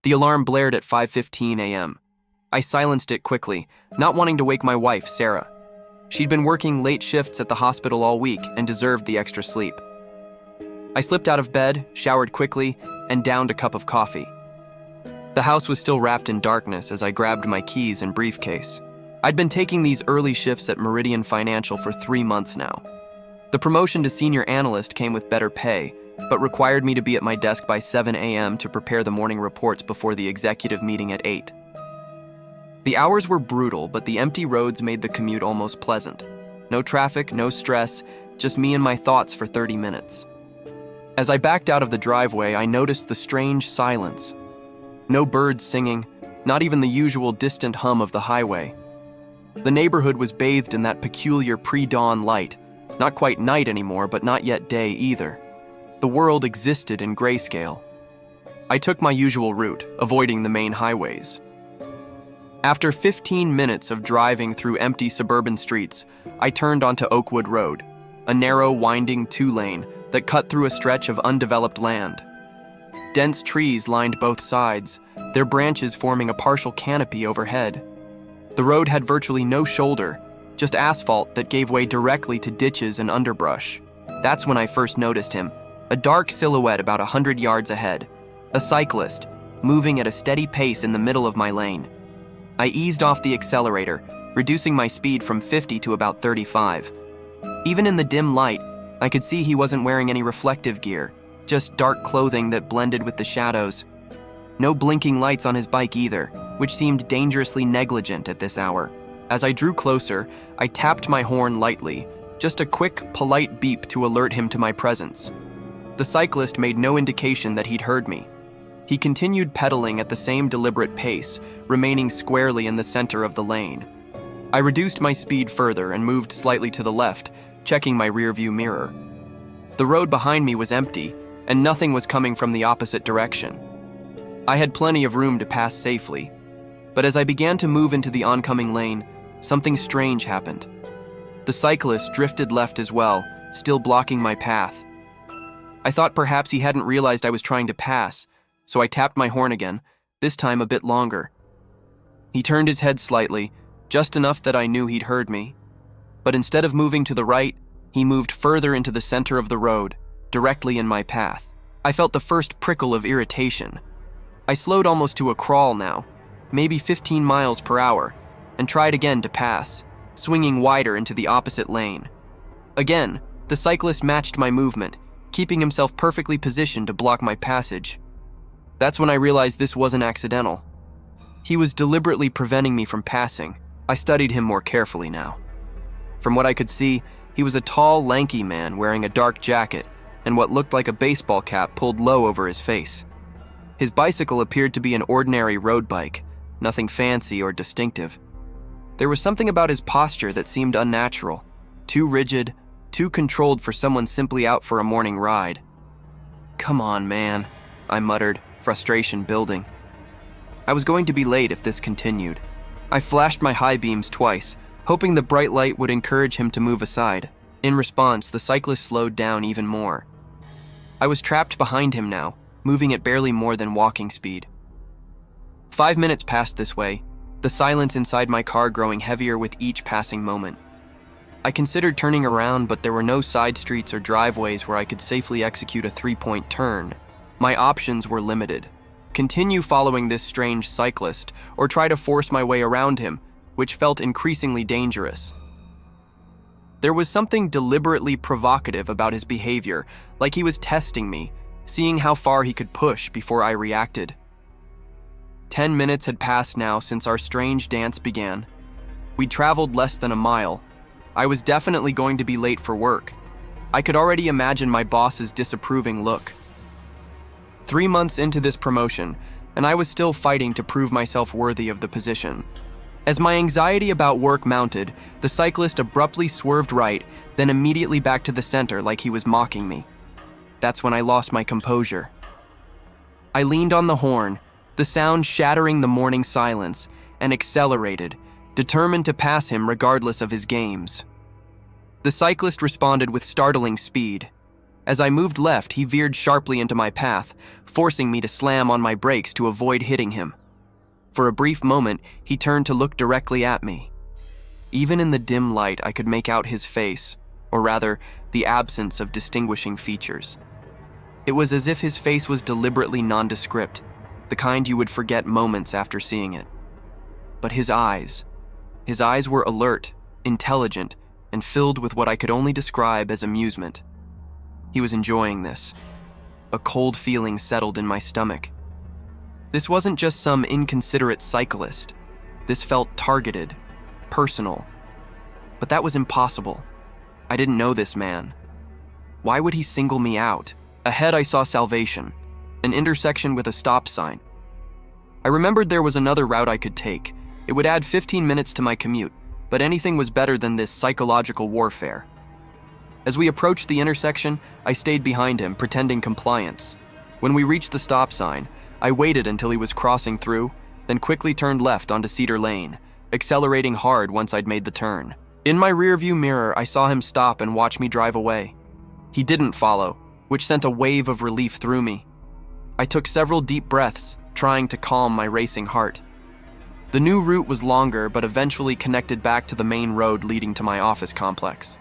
The alarm blared at 5:15 a.m. I silenced it quickly, not wanting to wake my wife, Sarah. She'd been working late shifts at the hospital all week and deserved the extra sleep. I slipped out of bed, showered quickly, and downed a cup of coffee. The house was still wrapped in darkness as I grabbed my keys and briefcase. I'd been taking these early shifts at Meridian Financial for 3 months now. The promotion to senior analyst came with better pay, but required me to be at my desk by 7 a.m. to prepare the morning reports before the executive meeting at 8. The hours were brutal, but the empty roads made the commute almost pleasant. No traffic, no stress, just me and my thoughts for 30 minutes. As I backed out of the driveway, I noticed the strange silence. No birds singing, not even the usual distant hum of the highway. The neighborhood was bathed in that peculiar pre-dawn light, not quite night anymore, but not yet day either. The world existed in grayscale. I took my usual route, avoiding the main highways. After 15 minutes of driving through empty suburban streets, I turned onto Oakwood Road, a narrow, winding 2-lane that cut through a stretch of undeveloped land. Dense trees lined both sides, their branches forming a partial canopy overhead. The road had virtually no shoulder, just asphalt that gave way directly to ditches and underbrush. That's when I first noticed him, a dark silhouette about 100 yards ahead, a cyclist, moving at a steady pace in the middle of my lane. I eased off the accelerator, reducing my speed from 50 to about 35. Even in the dim light, I could see he wasn't wearing any reflective gear, just dark clothing that blended with the shadows. No blinking lights on his bike either, which seemed dangerously negligent at this hour. As I drew closer, I tapped my horn lightly, just a quick, polite beep to alert him to my presence. The cyclist made no indication that he'd heard me. He continued pedaling at the same deliberate pace, remaining squarely in the center of the lane. I reduced my speed further and moved slightly to the left, checking my rearview mirror. The road behind me was empty, and nothing was coming from the opposite direction. I had plenty of room to pass safely, but as I began to move into the oncoming lane, something strange happened. The cyclist drifted left as well, still blocking my path. I thought perhaps he hadn't realized I was trying to pass, so I tapped my horn again, this time a bit longer. He turned his head slightly, just enough that I knew he'd heard me. But instead of moving to the right, he moved further into the center of the road, directly in my path. I felt the first prickle of irritation. I slowed almost to a crawl now, maybe 15 miles per hour, and tried again to pass, swinging wider into the opposite lane. Again, the cyclist matched my movement, keeping himself perfectly positioned to block my passage. That's when I realized this wasn't accidental. He was deliberately preventing me from passing. I studied him more carefully now. From what I could see, he was a tall, lanky man wearing a dark jacket and what looked like a baseball cap pulled low over his face. His bicycle appeared to be an ordinary road bike, nothing fancy or distinctive. There was something about his posture that seemed unnatural, too rigid, too controlled for someone simply out for a morning ride. "Come on, man," I muttered, frustration building. I was going to be late if this continued. I flashed my high beams twice, hoping the bright light would encourage him to move aside. In response, the cyclist slowed down even more. I was trapped behind him now, moving at barely more than walking speed. 5 minutes passed this way, the silence inside my car growing heavier with each passing moment. I considered turning around, but there were no side streets or driveways where I could safely execute a 3-point turn. My options were limited. Continue following this strange cyclist, or try to force my way around him, which felt increasingly dangerous. There was something deliberately provocative about his behavior, like he was testing me, seeing how far he could push before I reacted. 10 minutes had passed now since our strange dance began. We'd traveled less than a mile. I was definitely going to be late for work. I could already imagine my boss's disapproving look. 3 months into this promotion, and I was still fighting to prove myself worthy of the position. As my anxiety about work mounted, the cyclist abruptly swerved right, then immediately back to the center like he was mocking me. That's when I lost my composure. I leaned on the horn, the sound shattering the morning silence, and accelerated, determined to pass him regardless of his games. The cyclist responded with startling speed. As I moved left, he veered sharply into my path, forcing me to slam on my brakes to avoid hitting him. For a brief moment, he turned to look directly at me. Even in the dim light, I could make out his face, or rather, the absence of distinguishing features. It was as if his face was deliberately nondescript, the kind you would forget moments after seeing it. But his eyes were alert, intelligent, and filled with what I could only describe as amusement. He was enjoying this. A cold feeling settled in my stomach. This wasn't just some inconsiderate cyclist. This felt targeted, personal. But that was impossible. I didn't know this man. Why would he single me out? Ahead I saw Salvation, an intersection with a stop sign. I remembered there was another route I could take. It would add 15 minutes to my commute, but anything was better than this psychological warfare. As we approached the intersection, I stayed behind him, pretending compliance. When we reached the stop sign, I waited until he was crossing through, then quickly turned left onto Cedar Lane, accelerating hard once I'd made the turn. In my rearview mirror, I saw him stop and watch me drive away. He didn't follow, which sent a wave of relief through me. I took several deep breaths, trying to calm my racing heart. The new route was longer, but eventually connected back to the main road leading to my office complex.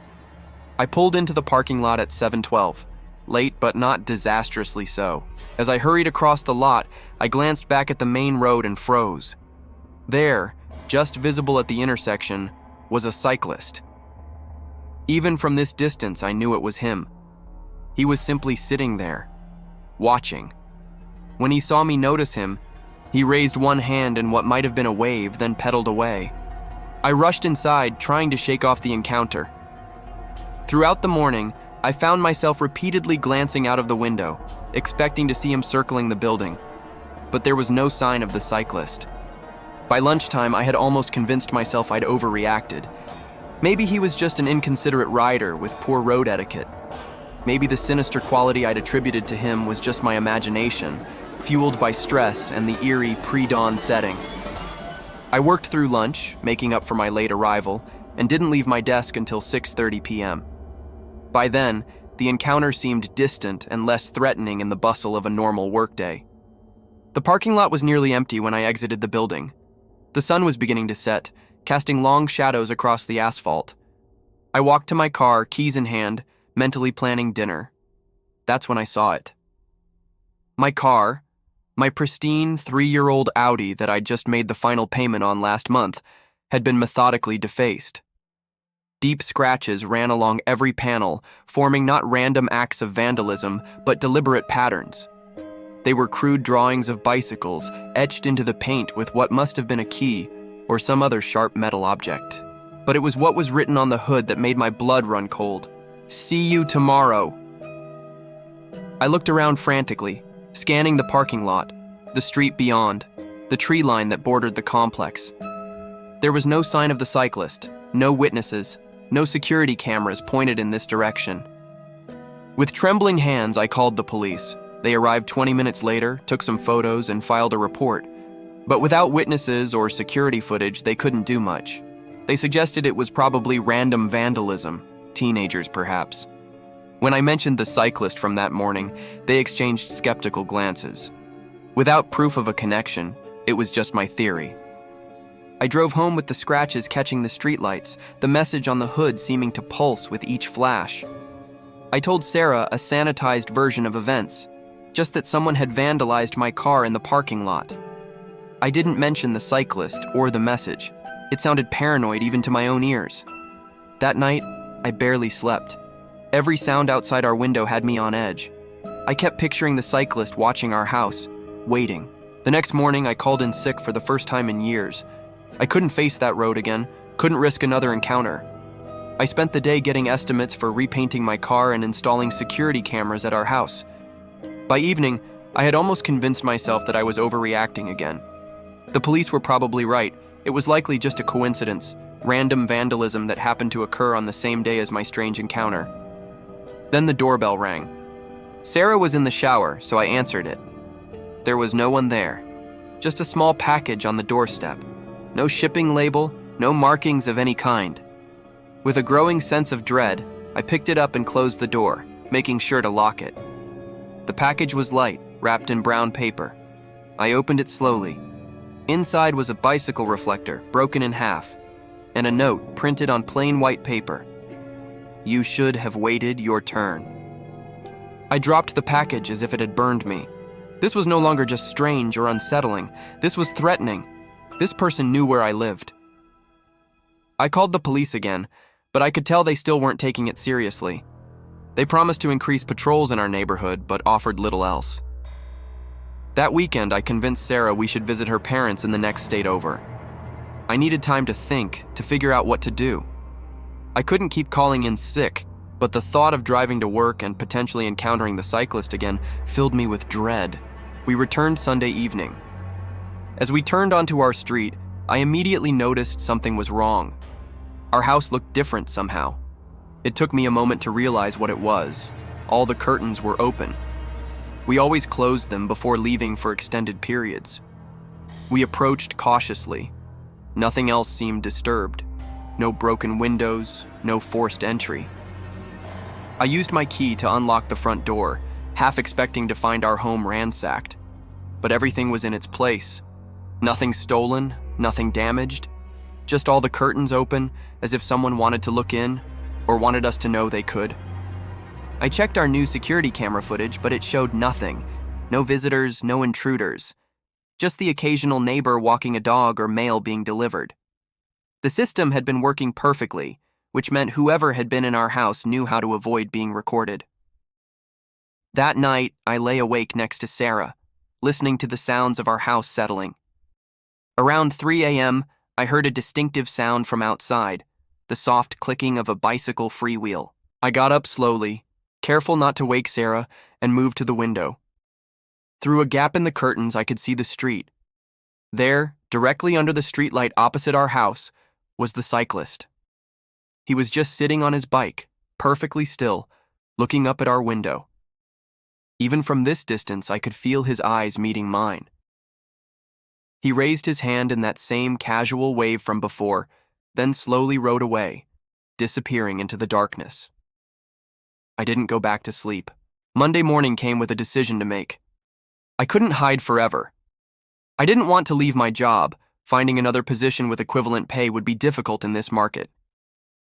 I pulled into the parking lot at 7:12, late but not disastrously so. As I hurried across the lot, I glanced back at the main road and froze. There, just visible at the intersection, was a cyclist. Even from this distance, I knew it was him. He was simply sitting there, watching. When he saw me notice him, he raised one hand in what might have been a wave, then pedaled away. I rushed inside, trying to shake off the encounter. Throughout the morning, I found myself repeatedly glancing out of the window, expecting to see him circling the building. But there was no sign of the cyclist. By lunchtime, I had almost convinced myself I'd overreacted. Maybe he was just an inconsiderate rider with poor road etiquette. Maybe the sinister quality I'd attributed to him was just my imagination, fueled by stress and the eerie pre-dawn setting. I worked through lunch, making up for my late arrival, and didn't leave my desk until 6:30 p.m. By then, the encounter seemed distant and less threatening in the bustle of a normal workday. The parking lot was nearly empty when I exited the building. The sun was beginning to set, casting long shadows across the asphalt. I walked to my car, keys in hand, mentally planning dinner. That's when I saw it. My car, my pristine 3-year-old Audi that I'd just made the final payment on last month, had been methodically defaced. Deep scratches ran along every panel, forming not random acts of vandalism, but deliberate patterns. They were crude drawings of bicycles, etched into the paint with what must have been a key or some other sharp metal object. But it was what was written on the hood that made my blood run cold. "See you tomorrow." I looked around frantically, scanning the parking lot, the street beyond, the tree line that bordered the complex. There was no sign of the cyclist, no witnesses, no security cameras pointed in this direction. With trembling hands, I called the police. They arrived 20 minutes later, took some photos, and filed a report. But without witnesses or security footage, they couldn't do much. They suggested it was probably random vandalism, teenagers perhaps. When I mentioned the cyclist from that morning, they exchanged skeptical glances. Without proof of a connection, it was just my theory. I drove home with the scratches catching the streetlights, the message on the hood seeming to pulse with each flash. I told Sarah a sanitized version of events, just that someone had vandalized my car in the parking lot. I didn't mention the cyclist or the message. It sounded paranoid even to my own ears. That night, I barely slept. Every sound outside our window had me on edge. I kept picturing the cyclist watching our house, waiting. The next morning, I called in sick for the first time in years. I couldn't face that road again, couldn't risk another encounter. I spent the day getting estimates for repainting my car and installing security cameras at our house. By evening, I had almost convinced myself that I was overreacting again. The police were probably right. It was likely just a coincidence, random vandalism that happened to occur on the same day as my strange encounter. Then the doorbell rang. Sarah was in the shower, so I answered it. There was no one there, just a small package on the doorstep. No shipping label, no markings of any kind. With a growing sense of dread, I picked it up and closed the door, making sure to lock it. The package was light, wrapped in brown paper. I opened it slowly. Inside was a bicycle reflector, broken in half, and a note printed on plain white paper. "You should have waited your turn." I dropped the package as if it had burned me. This was no longer just strange or unsettling. This was threatening. This person knew where I lived. I called the police again, but I could tell they still weren't taking it seriously. They promised to increase patrols in our neighborhood, but offered little else. That weekend, I convinced Sarah we should visit her parents in the next state over. I needed time to think, to figure out what to do. I couldn't keep calling in sick, but the thought of driving to work and potentially encountering the cyclist again filled me with dread. We returned Sunday evening. As we turned onto our street, I immediately noticed something was wrong. Our house looked different somehow. It took me a moment to realize what it was. All the curtains were open. We always closed them before leaving for extended periods. We approached cautiously. Nothing else seemed disturbed. No broken windows, no forced entry. I used my key to unlock the front door, half expecting to find our home ransacked. But everything was in its place. Nothing stolen, nothing damaged. Just all the curtains open, as if someone wanted to look in, or wanted us to know they could. I checked our new security camera footage, but it showed nothing. No visitors, no intruders. Just the occasional neighbor walking a dog or mail being delivered. The system had been working perfectly, which meant whoever had been in our house knew how to avoid being recorded. That night, I lay awake next to Sarah, listening to the sounds of our house settling. Around 3 a.m., I heard a distinctive sound from outside, the soft clicking of a bicycle freewheel. I got up slowly, careful not to wake Sarah, and moved to the window. Through a gap in the curtains, I could see the street. There, directly under the streetlight opposite our house, was the cyclist. He was just sitting on his bike, perfectly still, looking up at our window. Even from this distance, I could feel his eyes meeting mine. He raised his hand in that same casual wave from before, then slowly rode away, disappearing into the darkness. I didn't go back to sleep. Monday morning came with a decision to make. I couldn't hide forever. I didn't want to leave my job. Finding another position with equivalent pay would be difficult in this market.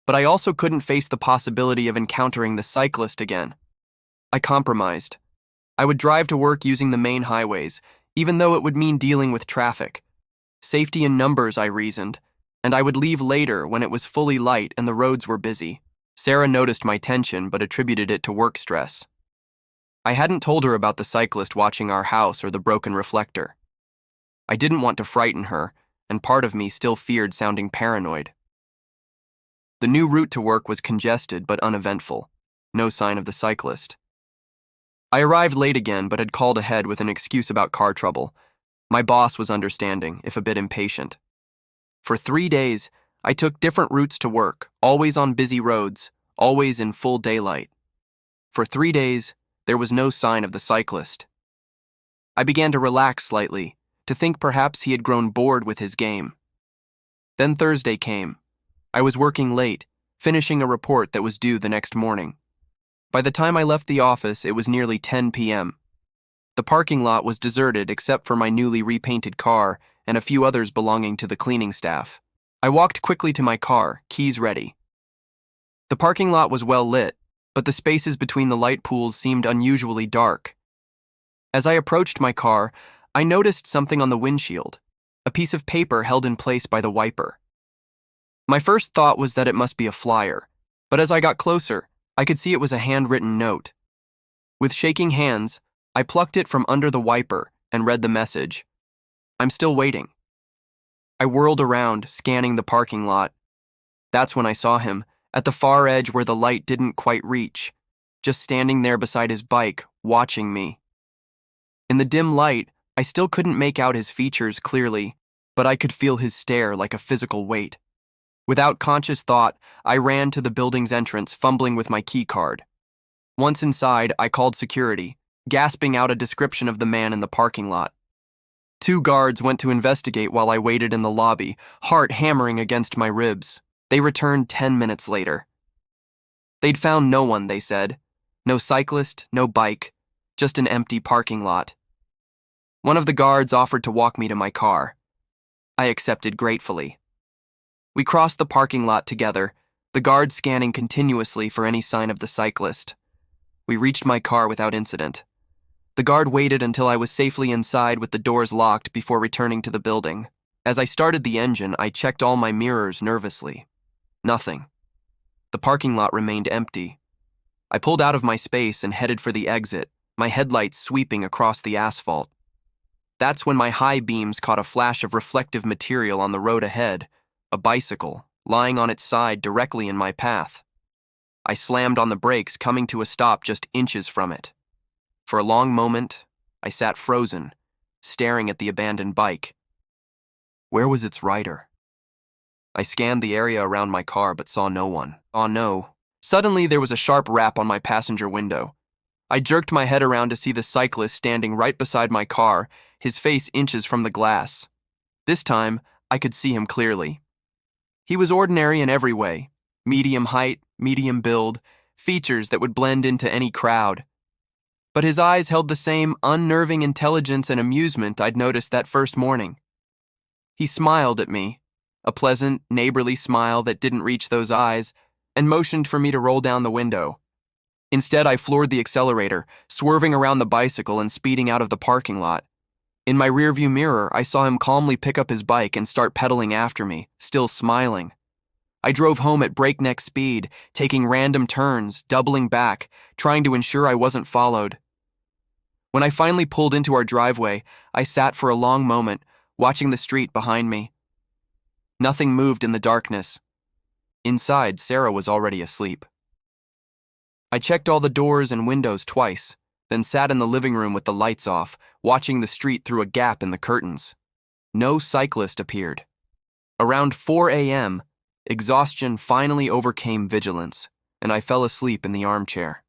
But I also couldn't face the possibility of encountering the cyclist again. I compromised. I would drive to work using the main highways, even though it would mean dealing with traffic. Safety in numbers, I reasoned, and I would leave later when it was fully light and the roads were busy. Sarah noticed my tension but attributed it to work stress. I hadn't told her about the cyclist watching our house or the broken reflector. I didn't want to frighten her, and part of me still feared sounding paranoid. The new route to work was congested but uneventful. No sign of the cyclist. I arrived late again but had called ahead with an excuse about car trouble. My boss was understanding, if a bit impatient. For 3 days, I took different routes to work, always on busy roads, always in full daylight. For 3 days, there was no sign of the cyclist. I began to relax slightly, to think perhaps he had grown bored with his game. Then Thursday came. I was working late, finishing a report that was due the next morning. By the time I left the office, it was nearly 10 p.m. The parking lot was deserted except for my newly repainted car and a few others belonging to the cleaning staff. I walked quickly to my car, keys ready. The parking lot was well lit, but the spaces between the light pools seemed unusually dark. As I approached my car, I noticed something on the windshield, a piece of paper held in place by the wiper. My first thought was that it must be a flyer, but as I got closer, I could see it was a handwritten note. With shaking hands, I plucked it from under the wiper and read the message. "I'm still waiting." I whirled around, scanning the parking lot. That's when I saw him, at the far edge where the light didn't quite reach, just standing there beside his bike, watching me. In the dim light, I still couldn't make out his features clearly, but I could feel his stare like a physical weight. Without conscious thought, I ran to the building's entrance, fumbling with my key card. Once inside, I called security, gasping out a description of the man in the parking lot. 2 guards went to investigate while I waited in the lobby, heart hammering against my ribs. They returned 10 minutes later. They'd found no one, they said. No cyclist, no bike, just an empty parking lot. One of the guards offered to walk me to my car. I accepted gratefully. We crossed the parking lot together, the guard scanning continuously for any sign of the cyclist. We reached my car without incident. The guard waited until I was safely inside with the doors locked before returning to the building. As I started the engine, I checked all my mirrors nervously. Nothing. The parking lot remained empty. I pulled out of my space and headed for the exit, my headlights sweeping across the asphalt. That's when my high beams caught a flash of reflective material on the road ahead, a bicycle, lying on its side directly in my path. I slammed on the brakes, coming to a stop just inches from it. For a long moment, I sat frozen, staring at the abandoned bike. Where was its rider? I scanned the area around my car but saw no one. Oh no. Suddenly, there was a sharp rap on my passenger window. I jerked my head around to see the cyclist standing right beside my car, his face inches from the glass. This time, I could see him clearly. He was ordinary in every way. Medium height, medium build, features that would blend into any crowd. But his eyes held the same unnerving intelligence and amusement I'd noticed that first morning. He smiled at me, a pleasant, neighborly smile that didn't reach those eyes, and motioned for me to roll down the window. Instead, I floored the accelerator, swerving around the bicycle and speeding out of the parking lot. In my rearview mirror, I saw him calmly pick up his bike and start pedaling after me, still smiling. I drove home at breakneck speed, taking random turns, doubling back, trying to ensure I wasn't followed. When I finally pulled into our driveway, I sat for a long moment, watching the street behind me. Nothing moved in the darkness. Inside, Sarah was already asleep. I checked all the doors and windows twice, then sat in the living room with the lights off, watching the street through a gap in the curtains. No cyclist appeared. Around 4 a.m., exhaustion finally overcame vigilance, and I fell asleep in the armchair.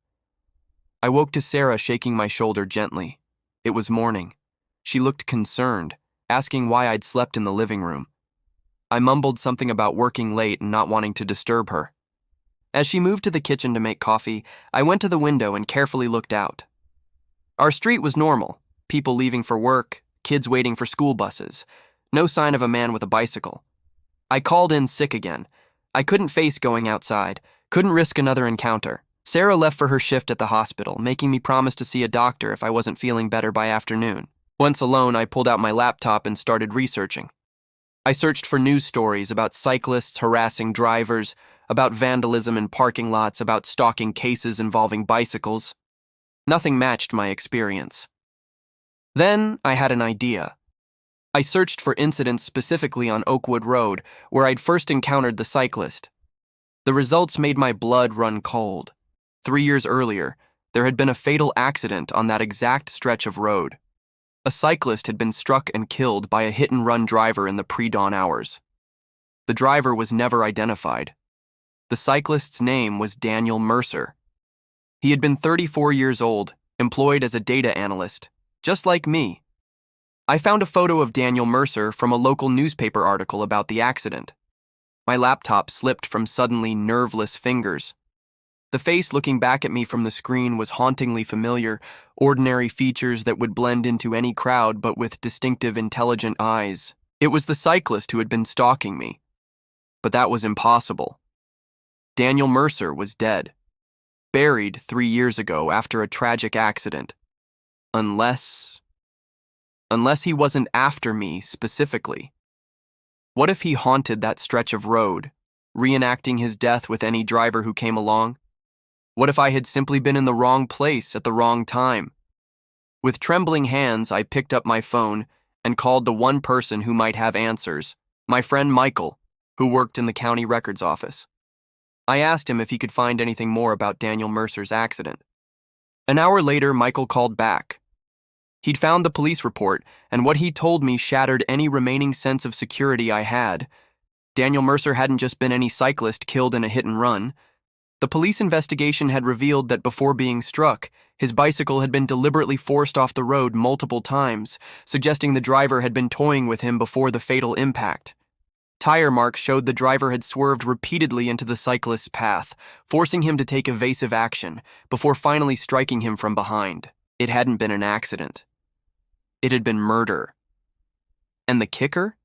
I woke to Sarah shaking my shoulder gently. It was morning. She looked concerned, asking why I'd slept in the living room. I mumbled something about working late and not wanting to disturb her. As she moved to the kitchen to make coffee, I went to the window and carefully looked out. Our street was normal. People leaving for work, kids waiting for school buses. No sign of a man with a bicycle. I called in sick again. I couldn't face going outside, couldn't risk another encounter. Sarah left for her shift at the hospital, making me promise to see a doctor if I wasn't feeling better by afternoon. Once alone, I pulled out my laptop and started researching. I searched for news stories about cyclists harassing drivers, about vandalism in parking lots, about stalking cases involving bicycles. Nothing matched my experience. Then I had an idea. I searched for incidents specifically on Oakwood Road, where I'd first encountered the cyclist. The results made my blood run cold. 3 years earlier, there had been a fatal accident on that exact stretch of road. A cyclist had been struck and killed by a hit-and-run driver in the pre-dawn hours. The driver was never identified. The cyclist's name was Daniel Mercer. He had been 34 years old, employed as a data analyst, just like me. I found a photo of Daniel Mercer from a local newspaper article about the accident. My laptop slipped from suddenly nerveless fingers. The face looking back at me from the screen was hauntingly familiar, ordinary features that would blend into any crowd but with distinctive intelligent eyes. It was the cyclist who had been stalking me. But that was impossible. Daniel Mercer was dead, buried 3 years ago after a tragic accident. Unless he wasn't after me specifically. What if he haunted that stretch of road, reenacting his death with any driver who came along? What if I had simply been in the wrong place at the wrong time? With trembling hands, I picked up my phone and called the one person who might have answers, my friend Michael, who worked in the county records office. I asked him if he could find anything more about Daniel Mercer's accident. An hour later, Michael called back. He'd found the police report, and what he told me shattered any remaining sense of security I had. Daniel Mercer hadn't just been any cyclist killed in a hit-and-run. The police investigation had revealed that before being struck, his bicycle had been deliberately forced off the road multiple times, suggesting the driver had been toying with him before the fatal impact. Tire marks showed the driver had swerved repeatedly into the cyclist's path, forcing him to take evasive action before finally striking him from behind. It hadn't been an accident. It had been murder. And the kicker?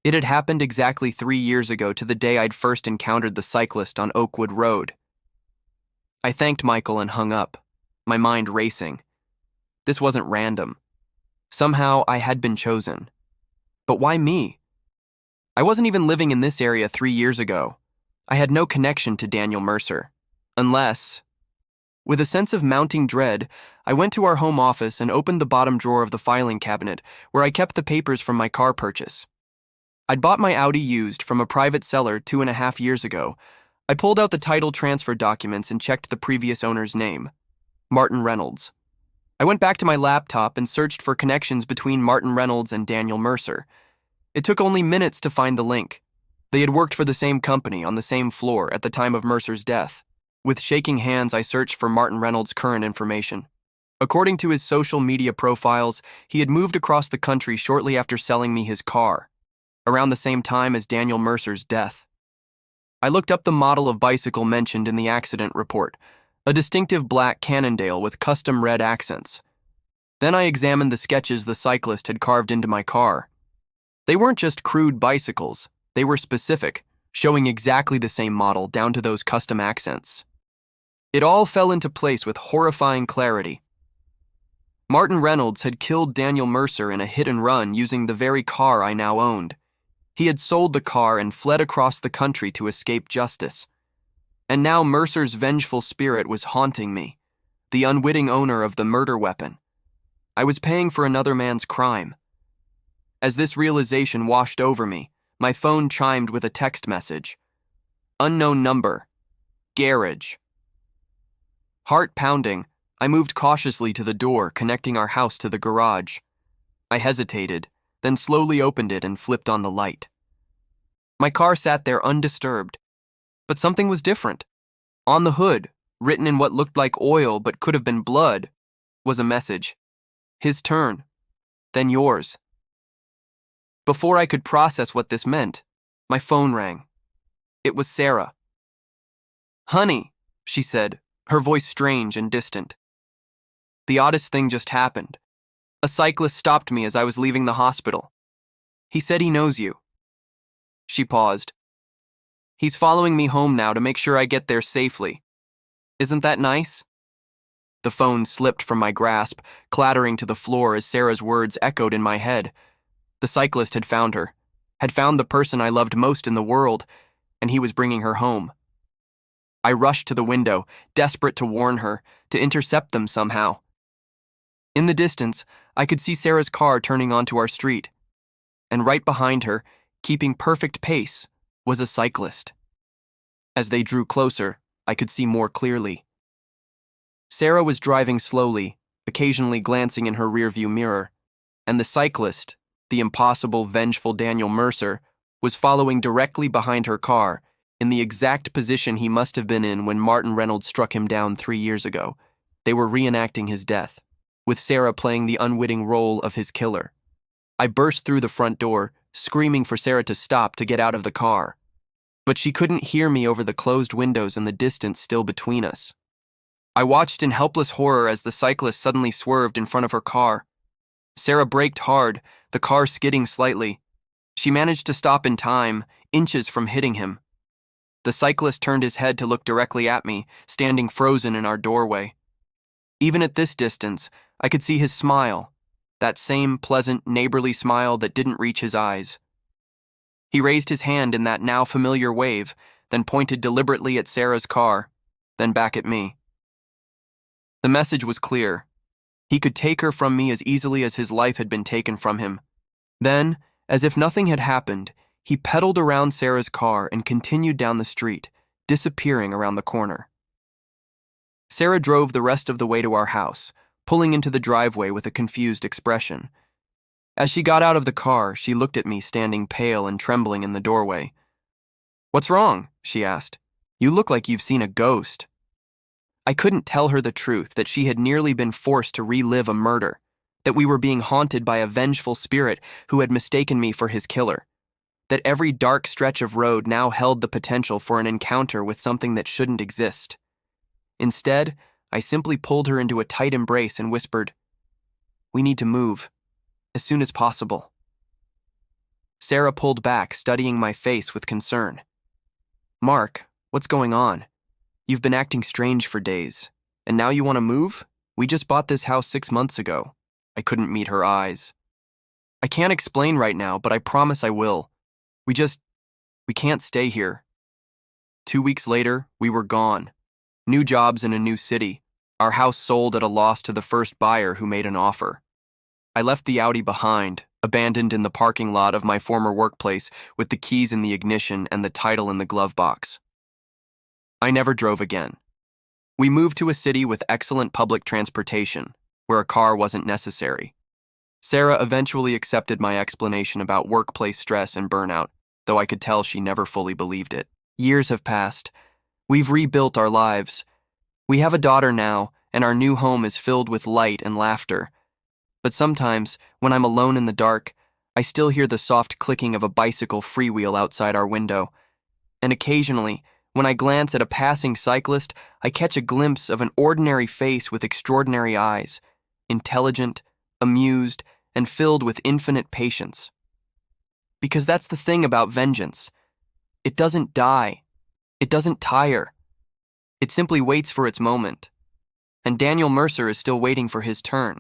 It had happened exactly 3 years ago to the day I'd first encountered the cyclist on Oakwood Road. I thanked Michael and hung up, my mind racing. This wasn't random. Somehow I had been chosen. But why me? I wasn't even living in this area 3 years ago. I had no connection to Daniel Mercer. Unless... With a sense of mounting dread, I went to our home office and opened the bottom drawer of the filing cabinet where I kept the papers from my car purchase. I'd bought my Audi used from a private seller 2.5 years ago. I pulled out the title transfer documents and checked the previous owner's name, Martin Reynolds. I went back to my laptop and searched for connections between Martin Reynolds and Daniel Mercer. It took only minutes to find the link. They had worked for the same company on the same floor at the time of Mercer's death. With shaking hands, I searched for Martin Reynolds' current information. According to his social media profiles, he had moved across the country shortly after selling me his car, around the same time as Daniel Mercer's death. I looked up the model of bicycle mentioned in the accident report, a distinctive black Cannondale with custom red accents. Then I examined the sketches the cyclist had carved into my car. They weren't just crude bicycles, they were specific, showing exactly the same model down to those custom accents. It all fell into place with horrifying clarity. Martin Reynolds had killed Daniel Mercer in a hit-and-run using the very car I now owned. He had sold the car and fled across the country to escape justice. And now Mercer's vengeful spirit was haunting me, the unwitting owner of the murder weapon. I was paying for another man's crime. As this realization washed over me, my phone chimed with a text message. Unknown number. Garage. Heart pounding, I moved cautiously to the door connecting our house to the garage. I hesitated, then slowly opened it and flipped on the light. My car sat there undisturbed, but something was different. On the hood, written in what looked like oil but could have been blood, was a message. His turn, then yours. Before I could process what this meant, my phone rang. It was Sarah. "Honey," she said, her voice strange and distant. "The oddest thing just happened. A cyclist stopped me as I was leaving the hospital. He said he knows you." She paused. "He's following me home now to make sure I get there safely. Isn't that nice?" The phone slipped from my grasp, clattering to the floor as Sarah's words echoed in my head. The cyclist had found her, had found the person I loved most in the world, and he was bringing her home. I rushed to the window, desperate to warn her, to intercept them somehow. In the distance, I could see Sarah's car turning onto our street, and right behind her, keeping perfect pace, was a cyclist. As they drew closer, I could see more clearly. Sarah was driving slowly, occasionally glancing in her rearview mirror, and the cyclist, the impossible, vengeful Daniel Mercer, was following directly behind her car, in the exact position he must have been in when Martin Reynolds struck him down 3 years ago. They were reenacting his death, with Sarah playing the unwitting role of his killer. I burst through the front door, screaming for Sarah to stop, to get out of the car. But she couldn't hear me over the closed windows and the distance still between us. I watched in helpless horror as the cyclist suddenly swerved in front of her car. Sarah braked hard, the car skidding slightly. She managed to stop in time, inches from hitting him. The cyclist turned his head to look directly at me, standing frozen in our doorway. Even at this distance, I could see his smile, that same pleasant, neighborly smile that didn't reach his eyes. He raised his hand in that now familiar wave, then pointed deliberately at Sarah's car, then back at me. The message was clear. He could take her from me as easily as his life had been taken from him. Then, as if nothing had happened, he pedaled around Sarah's car and continued down the street, disappearing around the corner. Sarah drove the rest of the way to our house, pulling into the driveway with a confused expression. As she got out of the car, she looked at me standing pale and trembling in the doorway. "What's wrong?" she asked. "You look like you've seen a ghost." I couldn't tell her the truth, that she had nearly been forced to relive a murder, that we were being haunted by a vengeful spirit who had mistaken me for his killer. that every dark stretch of road now held the potential for an encounter with something that shouldn't exist. Instead, I simply pulled her into a tight embrace and whispered, "We need to move, as soon as possible." Sarah pulled back, studying my face with concern. "Mark, what's going on? You've been acting strange for days, and now you want to move? We just bought this house 6 months ago." I couldn't meet her eyes. "I can't explain right now, but I promise I will. We can't stay here." 2 weeks later, we were gone. New jobs in a new city. Our house sold at a loss to the first buyer who made an offer. I left the Audi behind, abandoned in the parking lot of my former workplace with the keys in the ignition and the title in the glove box. I never drove again. We moved to a city with excellent public transportation, where a car wasn't necessary. Sarah eventually accepted my explanation about workplace stress and burnout, though I could tell she never fully believed it. Years have passed. We've rebuilt our lives. We have a daughter now, and our new home is filled with light and laughter. But sometimes, when I'm alone in the dark, I still hear the soft clicking of a bicycle freewheel outside our window. And occasionally, when I glance at a passing cyclist, I catch a glimpse of an ordinary face with extraordinary eyes, intelligent, amused, and filled with infinite patience. Because that's the thing about vengeance. It doesn't die. It doesn't tire. It simply waits for its moment. And Daniel Mercer is still waiting for his turn.